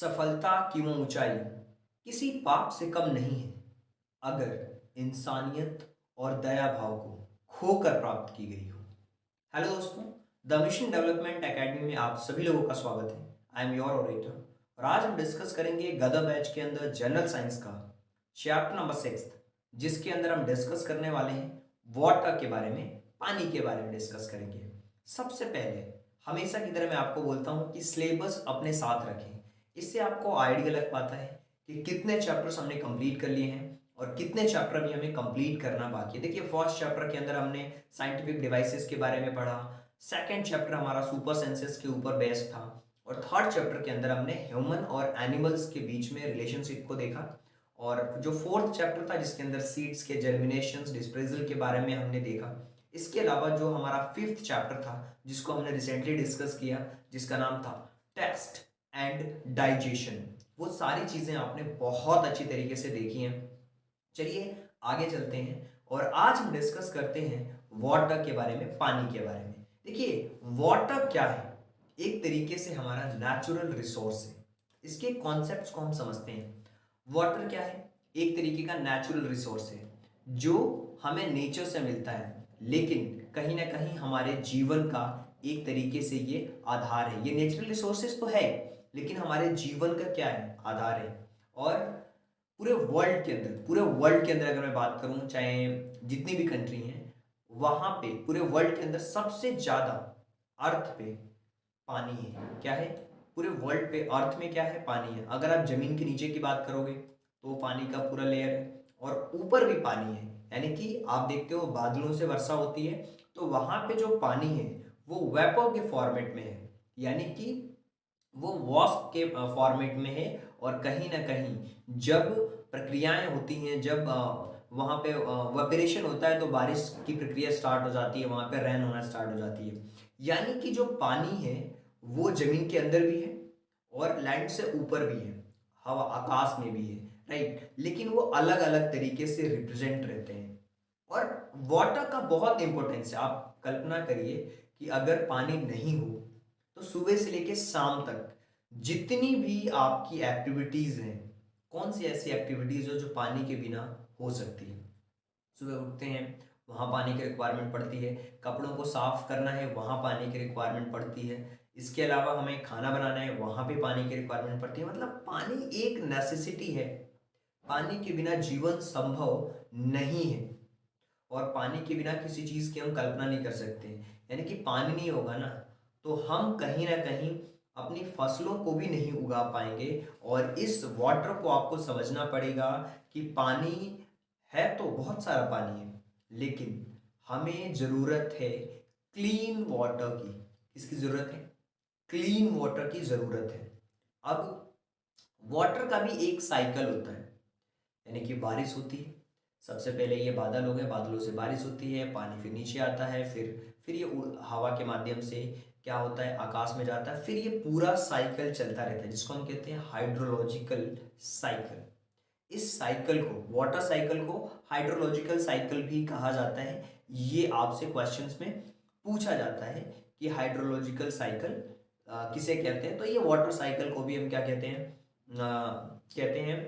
सफलता की वो ऊंचाई किसी पाप से कम नहीं है अगर इंसानियत और दया भाव को खोकर प्राप्त की गई हो। हेलो दोस्तों, द मिशन डेवलपमेंट एकेडमी में आप सभी लोगों का स्वागत है। आई एम योर ओरेटर और आज हम डिस्कस करेंगे गदा बैच के अंदर जनरल साइंस का चैप्टर नंबर 6, जिसके अंदर हम डिस्कस करने वाले हैं वाटर के बारे में, पानी के बारे में डिस्कस करेंगे। सबसे पहले हमेशा की तरह मैं आपको बोलता हूं कि सिलेबस अपने साथ रखें। इससे आपको आइडिया लग पाता है कि कितने चैप्टर्स हमने कंप्लीट कर लिए हैं और कितने चैप्टर अभी हमें कंप्लीट करना बाकी है। देखिए, फर्स्ट चैप्टर के अंदर हमने साइंटिफिक डिवाइसेस के बारे में पढ़ा, सेकंड चैप्टर हमारा सुपर सेंसेस के ऊपर बेस्ड था और थर्ड चैप्टर के अंदर हमने ह्यूमन और एनिमल्स के बीच में रिलेशनशिप को देखा। और जो फोर्थ चैप्टर था जिसके अंदर सीड्स के जर्मिनेशन डिस्प्रेजल के बारे में हमने देखा। इसके अलावा जो हमारा फिफ्थ चैप्टर था जिसको हमने रिसेंटली डिस्कस किया, जिसका नाम था टेस्ट एंड डाइजेशन, वो सारी चीजें आपने बहुत अच्छी तरीके से देखी हैं। चलिए आगे चलते हैं और आज हम डिस्कस करते हैं वाटर के बारे में, पानी के बारे में। देखिए, वाटर क्या है? एक तरीके से हमारा नेचुरल रिसोर्स है। इसके कॉन्सेप्ट्स को हम समझते हैं। वाटर क्या है? एक तरीके का नेचुरल रिसोर्स है जो हमें नेचर से मिलता है, लेकिन कहीं ना कहीं हमारे जीवन का एक तरीके से ये आधार है। ये नेचुरल रिसोर्सेज तो है, लेकिन हमारे जीवन का क्या है? आधार है। और पूरे वर्ल्ड के अंदर अगर मैं बात करूं, चाहे जितनी भी कंट्री हैं, वहां पे पूरे वर्ल्ड के अंदर सबसे ज्यादा अर्थ पे पानी है। क्या है? पूरे वर्ल्ड पे अर्थ में क्या है? पानी है। अगर आप जमीन के नीचे की बात करोगे तो पानी का पूरा लेयर है और ऊपर भी पानी है। यानी कि आप देखते हो बादलों से वर्षा होती है तो वहां पे जो पानी है वो वेपर के फॉर्मेट में है, यानी कि वो वाष्प के फॉर्मेट में है। और कहीं ना कहीं जब प्रक्रियाएं होती हैं, जब वहाँ पे वेपरेशन होता है तो बारिश की प्रक्रिया स्टार्ट हो जाती है, वहाँ पे रेन होना स्टार्ट हो जाती है। यानी कि जो पानी है वो जमीन के अंदर भी है और लैंड से ऊपर भी है, हवा आकाश में भी है, राइट। लेकिन वो अलग अलग तरीके से रिप्रेजेंट रहते हैं। और वाटर का बहुत इंपॉर्टेंस है। आप कल्पना करिए कि अगर पानी नहीं हो तो सुबह से लेकर शाम तक जितनी भी आपकी एक्टिविटीज हैं, कौन सी ऐसी एक्टिविटीज हो जो पानी के बिना हो सकती है? सुबह उठते हैं, वहाँ पानी की रिक्वायरमेंट पड़ती है। कपड़ों को साफ करना है, वहाँ पानी की रिक्वायरमेंट पड़ती है। इसके अलावा हमें खाना बनाना है, वहाँ पे पानी की रिक्वायरमेंट पड़ती है। मतलब पानी एक नेसेसिटी है। पानी के बिना जीवन संभव नहीं है और पानी के बिना किसी चीज़ की हम कल्पना नहीं कर सकते। यानी कि पानी नहीं होगा ना तो हम कहीं ना कहीं अपनी फसलों को भी नहीं उगा पाएंगे। और इस वाटर को आपको समझना पड़ेगा कि पानी है तो बहुत सारा पानी है, लेकिन हमें ज़रूरत है क्लीन वाटर की। किसकी ज़रूरत है? क्लीन वाटर की ज़रूरत है। अब वाटर का भी एक साइकिल होता है। यानी कि बारिश होती है, सबसे पहले ये बादल हो गए, बादलों से बारिश होती है, पानी फिर नीचे आता है, फिर ये हवा के माध्यम से क्या होता है? आकाश में जाता है। फिर ये पूरा साइकिल चलता रहता है जिसको हम कहते हैं हाइड्रोलॉजिकल साइकिल। इस साइकिल को, वाटर साइकिल को हाइड्रोलॉजिकल साइकिल भी कहा जाता है। ये आपसे क्वेश्चंस में पूछा जाता है कि हाइड्रोलॉजिकल साइकिल किसे कहते हैं। तो ये वाटर साइकिल को भी हम क्या कहते हैं? कहते हैं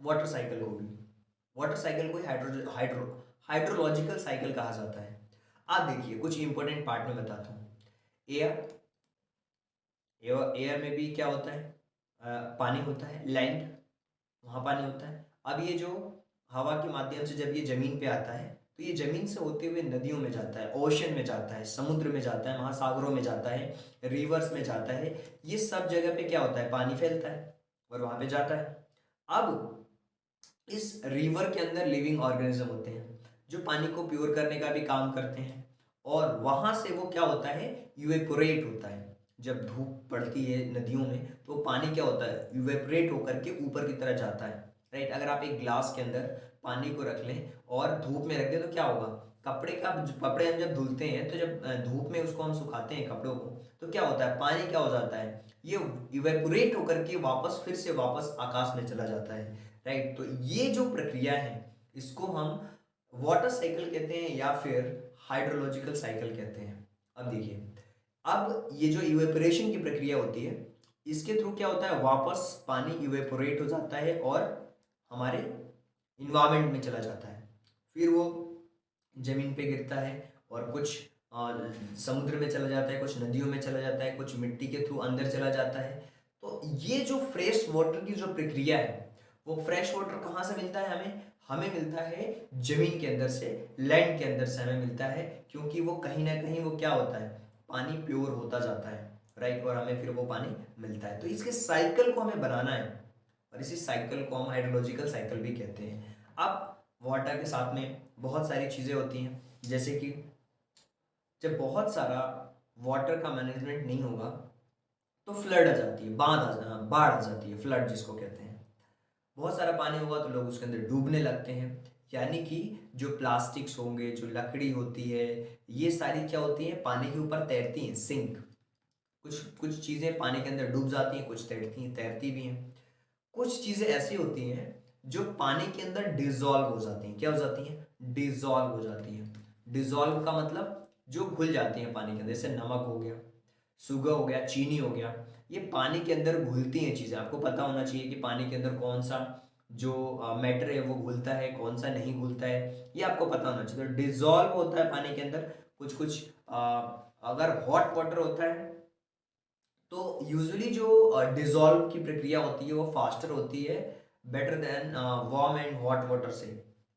वाटर साइकिल को भी, वाटर साइकिल को ही हाइड्रोलॉजिकल साइकिल कहा जाता है। आप देखिए, कुछ इंपॉर्टेंट पार्ट में बताता हूँ। एयर, एयर में भी क्या होता है? पानी होता है। लैंड, वहाँ पानी होता है। अब ये जो हवा के माध्यम से जब ये जमीन पे आता है तो ये जमीन से होते हुए नदियों में जाता है, ओशन में जाता है, समुद्र में जाता है, महासागरों में जाता है, रिवर्स में जाता है। ये सब जगह पे क्या होता है? पानी फैलता है और वहाँ पे जाता है। अब इस रिवर के अंदर लिविंग ऑर्गेनिज्म होते हैं जो पानी को प्योर करने का भी काम करते हैं। और वहां से वो क्या होता है? यूएपोरेट होता है। जब धूप पड़ती है नदियों में तो पानी क्या होता है? यूएपोरेट होकर के ऊपर की तरह जाता है, राइट। अगर आप एक ग्लास के अंदर पानी को रख लें और धूप में रख दें तो क्या होगा? कपड़े हम जब धुलते हैं तो जब धूप में उसको हम सुखाते हैं कपड़ों को, तो क्या होता है? पानी क्या हो जाता है? ये इवेपोरेट होकर के वापस फिर से वापस आकाश में चला जाता है, राइट। तो ये जो प्रक्रिया है इसको हम वाटर साइकिल कहते हैं या फिर हाइड्रोलॉजिकल साइकिल कहते हैं। अब देखिए, अब ये जो इवेपोरेशन की प्रक्रिया होती है इसके थ्रू क्या होता है, वापस पानी इवेपोरेट हो जाता है और हमारे इन्वायरमेंट में चला जाता है, फिर वो जमीन पे गिरता है और कुछ समुद्र में चला जाता है, कुछ नदियों में चला जाता है, कुछ मिट्टी के थ्रू अंदर चला जाता है। तो ये जो फ्रेश वाटर की जो प्रक्रिया है, वो फ्रेश वाटर कहाँ से मिलता है हमें? हमें मिलता है जमीन के अंदर से, लैंड के अंदर से हमें मिलता है, क्योंकि वो कहीं ना कहीं वो क्या होता है, पानी प्योर होता जाता है, राइट, और हमें फिर वो पानी मिलता है। तो इसके साइकिल को हमें बनाना है और इसी साइकिल को हम हाइड्रोलॉजिकल साइकिल भी कहते हैं। अब वाटर के साथ में बहुत सारी चीज़ें होती हैं, जैसे कि जब बहुत सारा वाटर का मैनेजमेंट नहीं होगा तो फ्लड आ जाती है, बाढ़ आ जाती है, फ्लड जिसको कहते हैं। बहुत सारा पानी होगा तो लोग उसके अंदर डूबने लगते हैं, यानी कि जो प्लास्टिक्स होंगे, जो लकड़ी होती है, ये सारी क्या होती है, पानी के ऊपर तैरती हैं, सिंक। कुछ कुछ चीज़ें पानी के अंदर डूब जाती हैं, कुछ तैरती हैं, तैरती भी हैं। कुछ चीज़ें ऐसी होती हैं जो पानी के अंदर डिजॉल्व हो जाती हैं। क्या हो जाती हैं? डिजॉल्व हो जाती हैं। डिजॉल्व का मतलब जो घुल जाती हैं पानी के अंदर, जैसे नमक हो गया, शुगर हो गया, चीनी हो गया, ये पानी के अंदर घुलती हैं चीज़ें। आपको पता होना चाहिए कि पानी के अंदर कौन सा जो मैटर है वो घुलता है, कौन सा नहीं घुलता है, ये आपको पता होना चाहिए। तो डिजॉल्व होता है पानी के अंदर कुछ कुछ। अगर हॉट वाटर होता है तो यूजुअली जो डिजॉल्व की प्रक्रिया होती है वो फास्टर होती है, better than warm and hot water से,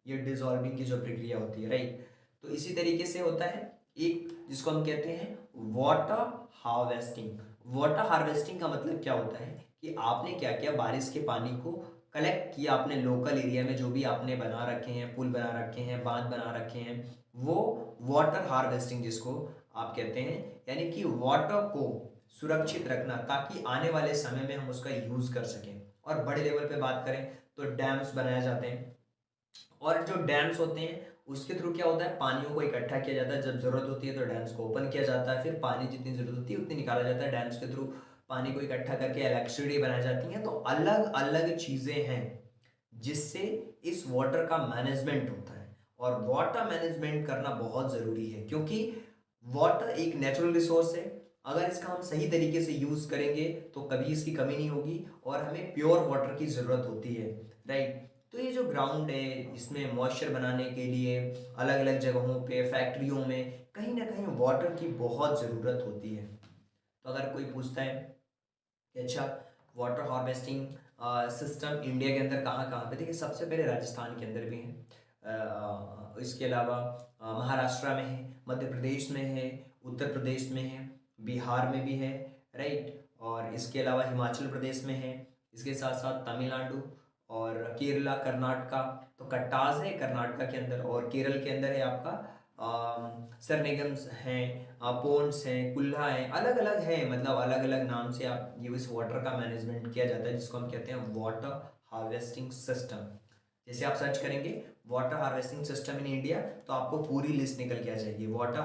ये डिजॉल्विंग की जो प्रक्रिया होती है, राइट। तो इसी तरीके से होता है एक जिसको हम कहते हैं वाटर हार्वेस्टिंग। वाटर हार्वेस्टिंग का मतलब क्या होता है कि आपने क्या किया, बारिश के पानी को कलेक्ट किया अपने लोकल एरिया में, जो भी आपने बना रखे हैं, पुल बना रखे हैं, बांध बना रखे हैं, वो वाटर हार्वेस्टिंग जिसको आप कहते हैं, यानी कि वाटर को सुरक्षित रखना ताकि आने वाले समय में हम उसका यूज कर सकें। और बड़े लेवल पे बात करें तो डैम्स बनाए जाते हैं, और जो डैम्स होते हैं उसके थ्रू क्या होता है, पानियों को इकट्ठा किया जाता है। जब जरूरत होती है तो डैम्स को ओपन किया जाता है, फिर पानी जितनी जरूरत होती है उतनी निकाला जाता है। डैम्स के थ्रू पानी को इकट्ठा करके इलेक्ट्रिसिटी बनाई जाती है। तो अलग अलग चीजें हैं जिससे इस वाटर का मैनेजमेंट होता है, और वाटर मैनेजमेंट करना बहुत ज़रूरी है, क्योंकि वाटर एक नेचुरल रिसोर्स है। अगर इसका हम सही तरीके से यूज़ करेंगे तो कभी इसकी कमी नहीं होगी, और हमें प्योर वाटर की ज़रूरत होती है, राइट। तो ये जो ग्राउंड है, इसमें मॉइस्चर बनाने के लिए अलग अलग जगहों पे, फैक्ट्रियों में कहीं ना कहीं वाटर की बहुत ज़रूरत होती है। तो अगर कोई पूछता है कि अच्छा, वाटर हार्वेस्टिंग सिस्टम इंडिया के अंदर कहाँ कहाँ पे, देखिए सबसे पहले राजस्थान के अंदर भी है, इसके अलावा महाराष्ट्र में है, मध्य प्रदेश में है, उत्तर प्रदेश में है, बिहार में भी है, राइट, और इसके अलावा हिमाचल प्रदेश में है, इसके साथ साथ तमिलनाडु और केरला, कर्नाटका। तो कट्टाज है कर्नाटका के अंदर, और केरल के अंदर है आपका सरनेगम्स हैं, पोन्ड्स हैं, कुल्ला हैं, अलग अलग है, मतलब अलग अलग नाम से आप ये इस वाटर का मैनेजमेंट किया जाता है, जिसको हम कहते हैं वाटर हार्वेस्टिंग सिस्टम। जैसे आप सर्च करेंगे water harvesting system in India तो आपको पूरी लिस्ट निकल के आ जाएगी, water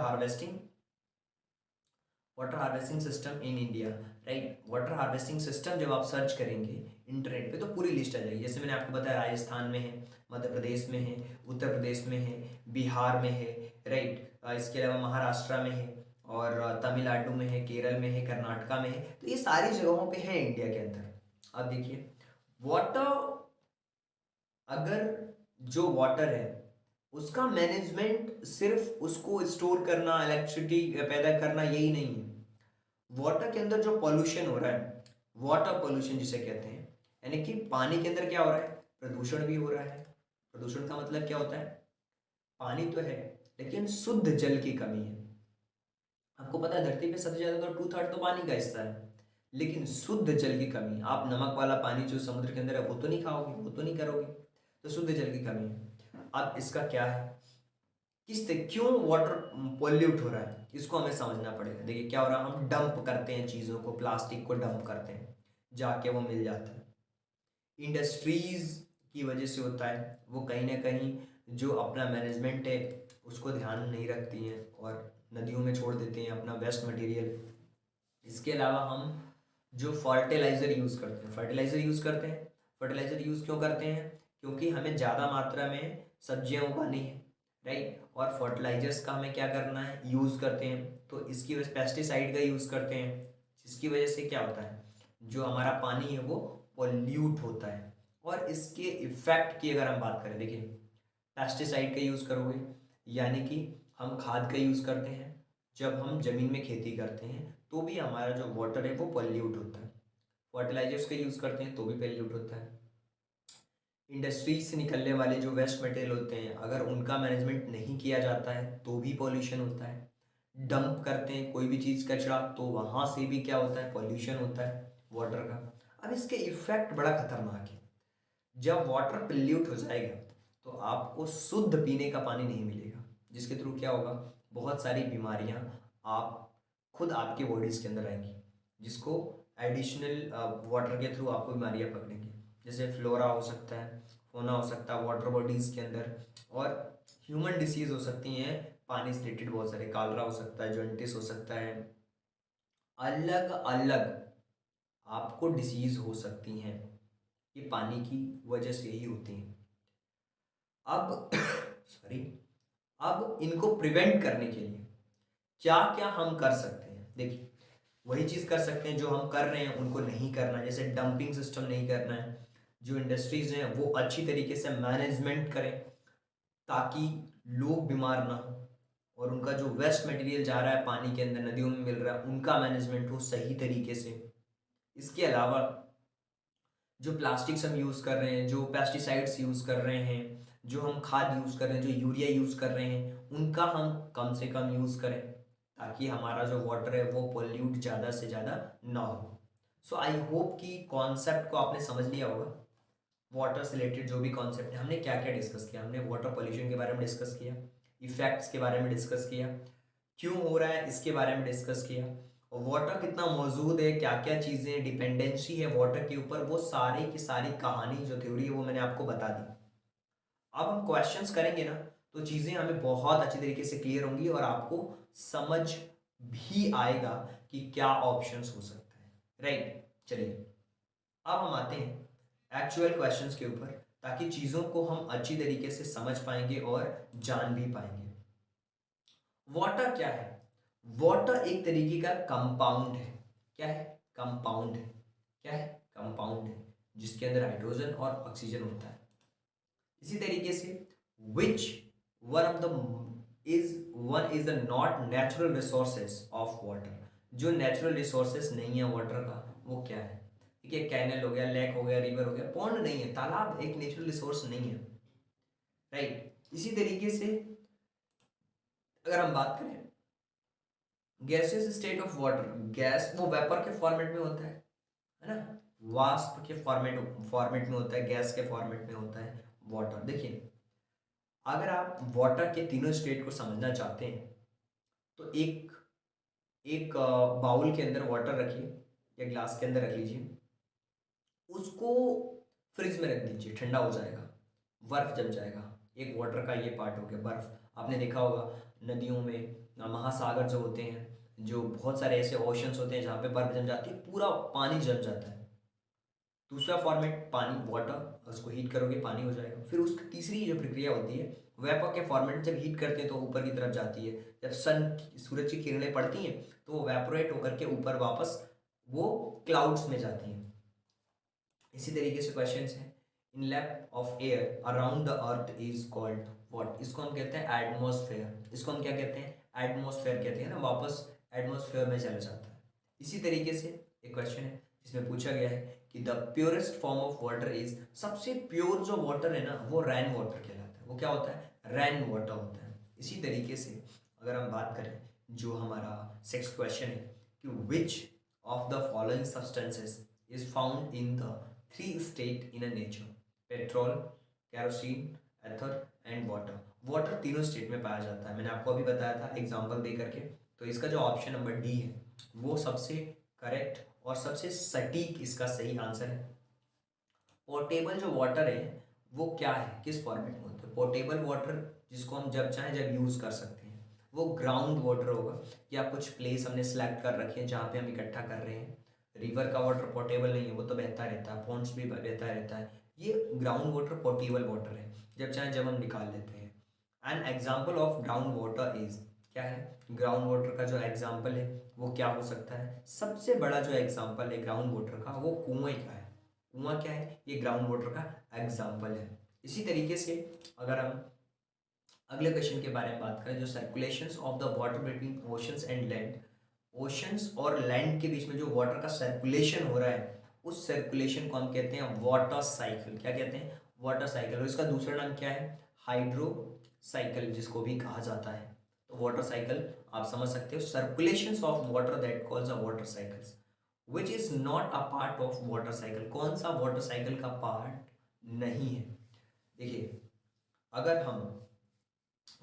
harvesting system in India, right. Water harvesting system जब आप सर्च करेंगे इंटरनेट पे तो पूरी लिस्ट आ जाएगी। जैसे मैंने आपको बताया राजस्थान में है, मध्य प्रदेश में है, उत्तर प्रदेश में है, बिहार में है, राइट, इसके अलावा महाराष्ट्र में है, और तमिलनाडु में है, केरल में है, कर्नाटका में है। तो ये सारी जगहों पे है इंडिया के अंदर। अब देखिए, वाटर, अगर जो वाटर है उसका मैनेजमेंट सिर्फ उसको स्टोर करना, इलेक्ट्रिसिटी पैदा करना, यही नहीं है। वाटर के अंदर जो पॉल्यूशन हो रहा है, वाटर पॉल्यूशन जिसे कहते हैं, यानी कि पानी के अंदर क्या हो रहा है, प्रदूषण भी हो रहा है। प्रदूषण का मतलब क्या होता है, पानी तो है लेकिन शुद्ध जल की कमी है। आपको पता है धरती पे सबसे ज्यादा तो 2/3 तो पानी का हिस्सा है, लेकिन शुद्ध जल की कमी। आप नमक वाला पानी जो समुद्र के अंदर है वो तो नहीं खाओगे, वो तो नहीं करोगे, तो शुद्ध जल की कमी है। अब इसका क्या है, क्यों वाटर पॉल्यूट हो रहा है, इसको हमें समझना पड़ेगा। देखिए क्या हो रहा है, हम डंप करते हैं चीज़ों को, प्लास्टिक को डंप करते हैं, जाके वो मिल जाता है। इंडस्ट्रीज की वजह से होता है, वो कहीं ना कहीं जो अपना मैनेजमेंट है उसको ध्यान नहीं रखती हैं और नदियों में छोड़ देते हैं अपना वेस्ट मटेरियल। इसके अलावा हम जो फर्टिलाइज़र यूज़ करते हैं, फर्टिलाइज़र यूज़ क्यों करते हैं, क्योंकि हमें ज़्यादा मात्रा में सब्जियां उगानी है, राइट, और फर्टिलाइजर्स का हमें क्या करना है, यूज़ करते हैं। तो इसकी वजह पेस्टिसाइड का यूज़ करते हैं, जिसकी वजह से क्या होता है, जो हमारा पानी है वो पॉल्यूट होता है। और इसके इफेक्ट की अगर हम बात करें, देखिए पेस्टिसाइड का यूज़ करोगे, यानी कि हम खाद का यूज़ करते हैं जब हम ज़मीन में खेती करते हैं, तो भी हमारा जो वाटर है वो पॉल्यूट होता है। फर्टिलाइजर्स का यूज़ करते हैं तो भी पॉल्यूट होता है। इंडस्ट्रीज से निकलने वाले जो वेस्ट मटेरियल होते हैं, अगर उनका मैनेजमेंट नहीं किया जाता है तो भी पॉल्यूशन होता है। डंप करते हैं कोई भी चीज़ कचरा, तो वहाँ से भी क्या होता है, पॉल्यूशन होता है वाटर का। अब इसके इफेक्ट बड़ा खतरनाक है। जब वाटर पोल्यूट हो जाएगा तो आपको शुद्ध पीने का पानी नहीं मिलेगा, जिसके थ्रू क्या होगा, बहुत सारी बीमारियां आप खुद आपके बॉडीज़ के अंदर आएंगी, जिसको एडिशनल वाटर के थ्रू आपको बीमारियां पकड़ेंगी। जैसे फ्लोरा हो सकता है, फोना हो सकता है वाटर बॉडीज़ के अंदर, और ह्यूमन डिसीज़ हो सकती हैं पानी से रिलेटेड, बहुत सारे कालरा हो सकता है, जॉन्टिस हो सकता है, अलग अलग आपको डिसीज़ हो सकती हैं। ये पानी की वजह से ही होती हैं। अब सॉरी, अब इनको प्रिवेंट करने के लिए क्या क्या हम कर सकते हैं, देखिए वही चीज़ कर सकते हैं जो हम कर रहे हैं उनको नहीं करना है। जैसे डंपिंग सिस्टम नहीं करना है, जो इंडस्ट्रीज हैं वो अच्छी तरीके से मैनेजमेंट करें ताकि लोग बीमार ना हो, और उनका जो वेस्ट मटेरियल जा रहा है पानी के अंदर, नदियों में मिल रहा है, उनका मैनेजमेंट हो सही तरीके से। इसके अलावा जो प्लास्टिक्स हम यूज़ कर रहे हैं, जो पेस्टिसाइड्स यूज़ कर रहे हैं, जो हम खाद यूज़ कर रहे हैं, जो यूरिया यूज़ कर रहे हैं, उनका हम कम से कम यूज़ करें ताकि हमारा जो वाटर है वो पोल्यूट ज़्यादा से ज़्यादा ना हो। सो आई होप कि कॉन्सेप्ट को आपने समझ लिया होगा। वाटर से रिलेटेड जो भी कॉन्सेप्ट है, हमने क्या क्या डिस्कस किया, हमने वाटर पोल्यूशन के बारे में डिस्कस किया, इफेक्ट्स के बारे में डिस्कस किया, क्यों हो रहा है इसके बारे में डिस्कस किया, और वाटर कितना मौजूद है, क्या क्या चीज़ें डिपेंडेंसी है वाटर के ऊपर, वो सारी की सारी कहानी जो थ्योरी है वो मैंने आपको बता दी। अब हम क्वेश्चंस करेंगे ना, तो चीज़ें हमें बहुत अच्छी तरीके से क्लियर होंगी और आपको समझ भी आएगा कि क्या ऑप्शंस हो सकते हैं। राइट, चलिए अब हम आते हैं एक्चुअल क्वेश्चंस के ऊपर, ताकि चीज़ों को हम अच्छी तरीके से समझ पाएंगे और जान भी पाएंगे। वाटर क्या है? वाटर एक तरीके का कंपाउंड है। क्या है? कंपाउंड है। क्या है? कंपाउंड है, जिसके अंदर हाइड्रोजन और ऑक्सीजन होता है। इसी तरीके से which one of the one is the not natural resources of water. जो नेचुरल रिसोर्सेज नहीं है वाटर का, वो क्या है? ठीक है, कैनल हो गया, लेक हो गया, रिवर हो गया, पॉन्ड नहीं है, तालाब एक नेचुरल रिसोर्स नहीं है। राइट, इसी तरीके से अगर हम बात करें gaseous state of water, gas वो वेपर के फॉर्मेट में होता है ना, वाष्प के फॉर्मेट में होता है, गैस के फॉर्मेट में होता है वाटर। देखिए अगर आप वाटर के तीनों स्टेट को समझना चाहते हैं, तो एक एक बाउल के अंदर वाटर रखिए या ग्लास के अंदर रख लीजिए, उसको फ्रिज में रख दीजिए, ठंडा हो जाएगा, बर्फ जम जाएगा। एक वाटर का ये पार्ट हो गया बर्फ। आपने देखा होगा नदियों में महासागर जो होते हैं, जो बहुत सारे ऐसे ओशंस होते हैं जहाँ पे बर्फ जम जाती है, पूरा पानी जम जाता है। दूसरा फॉर्मेट पानी, वाटर, उसको हीट करोगे पानी हो जाएगा। फिर उसकी तीसरी जो प्रक्रिया होती है वेपर के फॉर्मेट, जब हीट करते हैं तो ऊपर की तरफ जाती है, जब सूरज की किरणें पड़ती हैं तो वो वेपोरेट होकर के ऊपर वापस वो क्लाउड्स में जाती हैं। इसी तरीके से क्वेश्चन है, inlet of air around the earth is called what? इसको हम कहते हैं एटमॉस्फेयर। इसको हम क्या कहते हैं? एटमॉस्फेयर कहते हैं ना, वापस एटमॉस्फेयर में चला जाता है। इसी तरीके से एक क्वेश्चन है जिसमें पूछा गया है कि the purest form of water is, सबसे प्योर जो वाटर है ना वो रैन वाटर कहलाता है। वो क्या होता है? रैन वाटर होता है। इसी तरीके से अगर हम बात करें, जो हमारा सिक्स्थ क्वेश्चन है कि which of the following substances is found in the three state in a nature? Petrol, kerosene, ether and water. Water तीनों स्टेट में पाया जाता है, मैंने आपको अभी बताया था एग्जांपल दे करके। तो इसका जो ऑप्शन नंबर डी है वो सबसे करेक्ट और सबसे सटीक इसका सही आंसर है। पोर्टेबल जो वाटर है वो क्या है, किस फॉर्मेट में होता है? पोर्टेबल वाटर जिसको हम जब चाहे जब यूज़ कर सकते हैं, वो ग्राउंड वाटर होगा, या कुछ प्लेस हमने सेलेक्ट कर रखे हैं जहाँ पे हम इकट्ठा कर रहे हैं। रिवर का वाटर पोर्टेबल नहीं है, वो तो बहता रहता है, पॉन्ड्स भी बहता रहता है। ये ग्राउंड वाटर पोर्टेबल वाटर है, जब चाहे जब हम निकाल लेते हैं। An example of ground water is, क्या है, ग्राउंड वाटर का जो एग्जाम्पल है वो क्या हो सकता है, सबसे बड़ा जो एग्जाम्पल है ग्राउंड वाटर का वो कुएं का है। कुआं क्या है, ये ग्राउंड वाटर का एग्जाम्पल है। इसी तरीके से अगर हम अगले क्वेश्चन के बारे में बात करें, जो circulations of the water between oceans and land, oceans और लैंड के बीच में जो वाटर का सर्कुलेशन हो रहा है उस सर्कुलेशन को हम कहते हैं वाटर साइकिल। क्या कहते हैं, वाटर साइकिल। और इसका दूसरा नाम क्या है, हाइड्रो साइकिल जिसको भी कहा जाता है। तो वाटर साइकिल आप समझ सकते हो, circulations of water that calls a water cycles which is not a part of water cycle. कौन सा वाटर साइकिल का पार्ट नहीं है। देखिए, अगर हम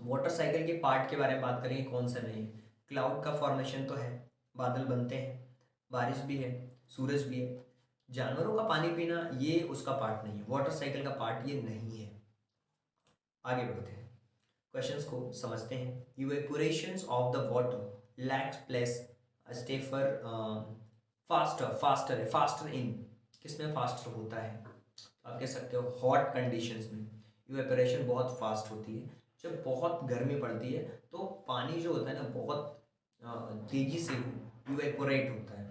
वाटर साइकिल के पार्ट के बारे में बात करेंगे कौन सा नहीं है, क्लाउड का फॉर्मेशन तो है, बादल बनते हैं, बारिश भी है, सूरज भी है, जानवरों का पानी पीना ये उसका पार्ट नहीं है, वाटर साइकिल का पार्ट ये नहीं है। आगे बढ़ते हैं, क्वेश्चंस को समझते हैं। Evaporations of the water lakes place स्टेफर फास्टर, फास्टर है, फास्टर इन किसमें फास्टर होता है, आप कह सकते हो हॉट कंडीशंस में इवेपोरेशन बहुत फास्ट होती है। जब बहुत गर्मी पड़ती है तो पानी जो होता है ना बहुत तेजी से इवेपोरेट होता है।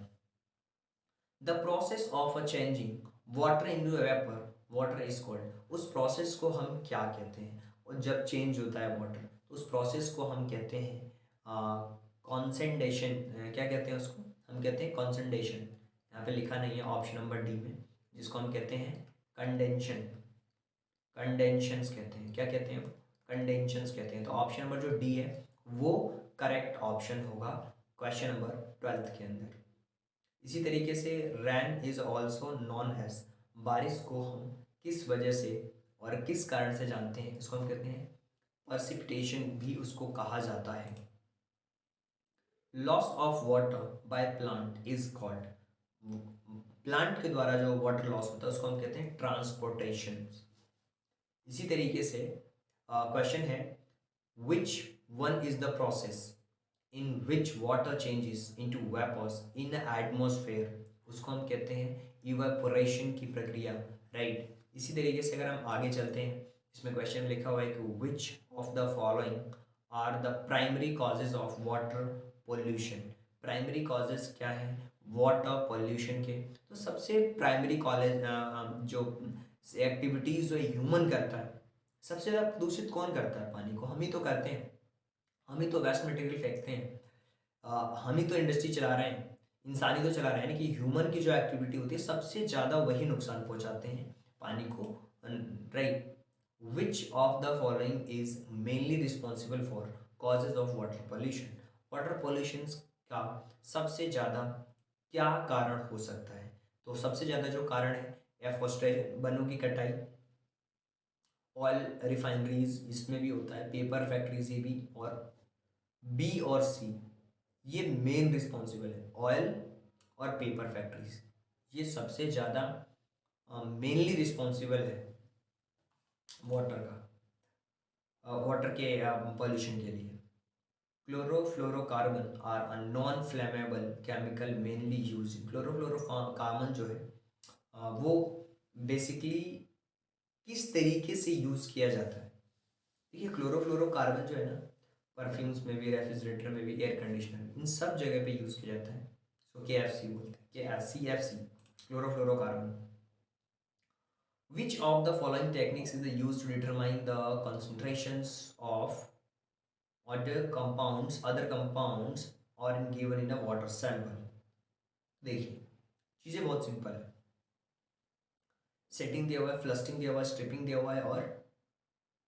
The process of a changing water into vapour water is called, उस प्रोसेस को हम क्या कहते हैं, और जब चेंज होता है वाटर तो उस प्रोसेस को हम कहते हैं कॉन्सेंडेशन। क्या कहते हैं उसको, हम कहते हैं कॉन्सेंडेशन। यहाँ पे लिखा नहीं है ऑप्शन नंबर डी में, जिसको हम कहते हैं कंडेंशन। कंडेंशंस कहते हैं, क्या कहते हैं, कंडेंशंस कहते हैं। तो ऑप्शन नंबर जो डी है वो करेक्ट ऑप्शन होगा क्वेश्चन नंबर 12 के अंदर। इसी तरीके से रैन इज ऑल्सो नॉन एज, बारिश को हम किस वजह से और किस कारण से जानते हैं, इसको हम कहते हैं परसिपिटेशन भी उसको कहा जाता है। Loss of water by plant is called, plant के द्वारा जो वाटर लॉस होता है उसको हम कहते हैं ट्रांसपोर्टेशन। इसी तरीके से क्वेश्चन है, which one is the process in which water changes into vapours in atmosphere, उसको हम कहते हैं इवेपोरेशन की प्रक्रिया, राइट। इसी तरीके से अगर हम आगे चलते हैं, इसमें क्वेश्चन लिखा हुआ है कि which of the following are the primary causes of water pollution. Primary causes क्या है वाटर पोल्यूशन के, तो सबसे प्राइमरी कॉलेज जो एक्टिविटीज़ जो ह्यूमन करता है, सबसे ज़्यादा प्रदूषित कौन करता है पानी को, हम ही तो करते हैं, हम ही तो वेस्ट मटेरियल फेंकते हैं, हम ही तो इंडस्ट्री चला रहे हैं, इंसान ही तो चला रहे हैं ना, कि ह्यूमन की जो एक्टिविटी होती है सबसे ज़्यादा वही नुकसान पहुंचाते हैं पानी को, right. Which of the following is mainly responsible for causes of water pollution, water pollution का सबसे ज़्यादा क्या कारण हो सकता है। तो सबसे ज़्यादा जो कारण है एफोरेस्टेशन, वनों की कटाई, ऑयल रिफाइनरीज इसमें भी होता है, पेपर फैक्ट्रीज ये भी, और बी और सी ये मेन रिस्पॉन्सिबल है, ऑयल और पेपर फैक्ट्रीज ये सबसे ज़्यादा मेनली रिस्पॉन्सिबल है वाटर का, वाटर के पॉल्यूशन के लिए। Chlorofluorocarbon are a non flammable chemical mainly use, chlorofluorocarbon जो है वो बेसिकली किस तरीके से यूज़ किया जाता है। देखिए, क्लोरोफ्लोरोकार्बन जो है ना परफ्यूम्स में भी, रेफ्रिजरेटर में भी, एयर कंडीशनर इन सब जगह पे यूज़ किया जाता है। सो KFC बोलते हैं, CFC, chlorofluorocarbon. Which of the following techniques is use to determine the concentrations of other compounds or in given in a water sample। देखिए, चीज़ें बहुत सिंपल है, सेटिंग दिया हुआ है, फ्लस्टिंग दिया हुआ है, स्ट्रिपिंग दिया हुआ है और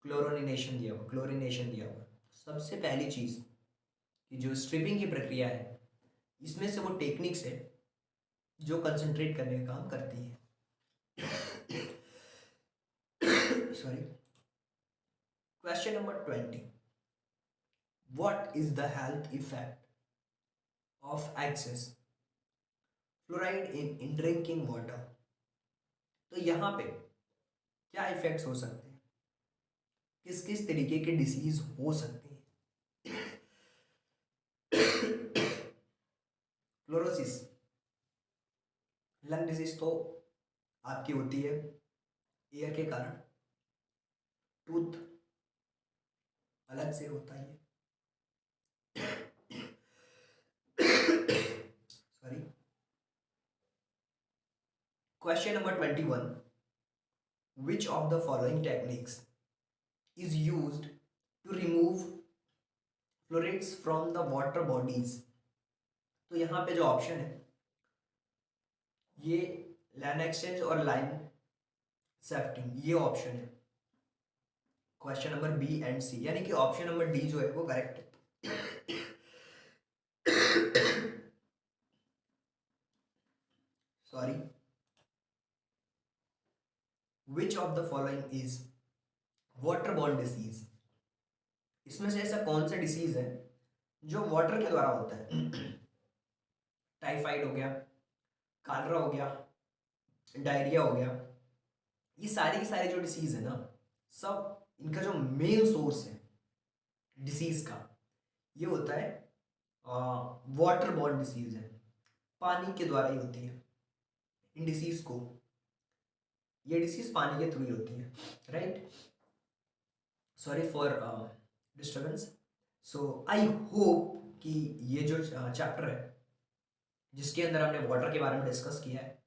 क्लोरिनेशन दिया हुआ है। सबसे पहली चीज़ कि जो स्ट्रिपिंग की प्रक्रिया है इसमें से वो टेक्निक्स है जो कंसंट्रेट करने का काम करती है। Sorry, question number 20, what is the health effect of excess fluoride in drinking water. तो यहाँ पे क्या इफेक्ट्स हो सकते हैं, किस किस तरीके के डिसीज हो सकते हैं। फ्लोरोसिस, लंग डिजीज तो आपकी होती है एयर के कारण, टूथ अलग से होता है, sorry. Question number 21, which of the following techniques is used to remove fluorides from the water bodies. तो यहाँ पे जो ऑप्शन है ये लाइन एक्सचेंज और लाइन सेफ्टिंग, ये ऑप्शन है question number B and C, यानी कि ऑप्शन नंबर डी जो है वो करेक्ट है। Sorry. Which of the following is water borne disease. इसमें से ऐसा कौन सा डिसीज है जो वाटर के द्वारा होता है? टाइफाइड हो गया, कालरा हो गया, डायरिया हो गया, ये सारी की सारी जो डिसीज है ना, सब इनका जो मेन सोर्स है डिसीज का, ये होता है वाटर बॉर्न डिसीज है, पानी के द्वारा ही होती है। इन डिसीज को, ये डिसीज पानी के थ्रू ही होती है, right. Sorry for disturbance. So I hope कि ये जो चैप्टर है जिसके अंदर हमने वाटर के बारे में डिस्कस किया है,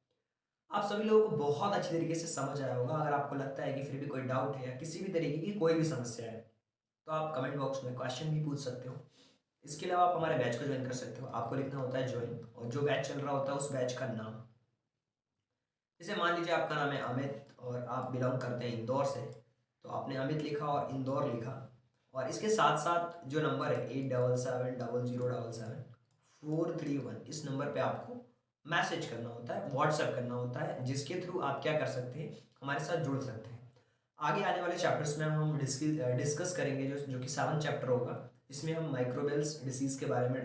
आप सभी लोगों को बहुत अच्छी तरीके से समझ आया होगा। अगर आपको लगता है कि फिर भी कोई डाउट है या किसी भी तरीके की कोई भी समस्या है, तो आप कमेंट बॉक्स में क्वेश्चन भी पूछ सकते हो। इसके अलावा आप हमारे बैच को ज्वाइन कर सकते हो। आपको लिखना होता है ज्वाइन, और जो बैच चल रहा होता है उस बैच का नाम। जैसे मान लीजिए आपका नाम है अमित और आप बिलोंग करते हैं इंदौर से, तो आपने अमित लिखा और इंदौर लिखा, और इसके साथ साथ जो नंबर है 877077 431, इस नंबर पे आपको मैसेज करना होता है, व्हाट्सएप करना होता है, जिसके थ्रू आप क्या कर सकते हैं, हमारे साथ जुड़ सकते हैं। आगे आने वाले चैप्टर्स में हम डिस्कस करेंगे जो कि 7 चैप्टर होगा, इसमें हम माइक्रोबियल्स डिसीज़ के बारे में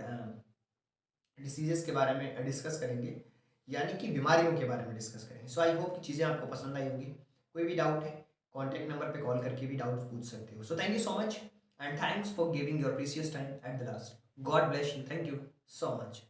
डिसीजेस के बारे में डिस्कस करेंगे, यानी कि बीमारियों के बारे में डिस्कस करेंगे। सो आई होप कि चीज़ें आपको पसंद आई होंगी। कोई भी डाउट है, कॉन्टैक्ट नंबर पे कॉल करके भी डाउट पूछ सकते हो। So thank you so much and thanks for giving your precious time at the last. God bless you. Thank you so much.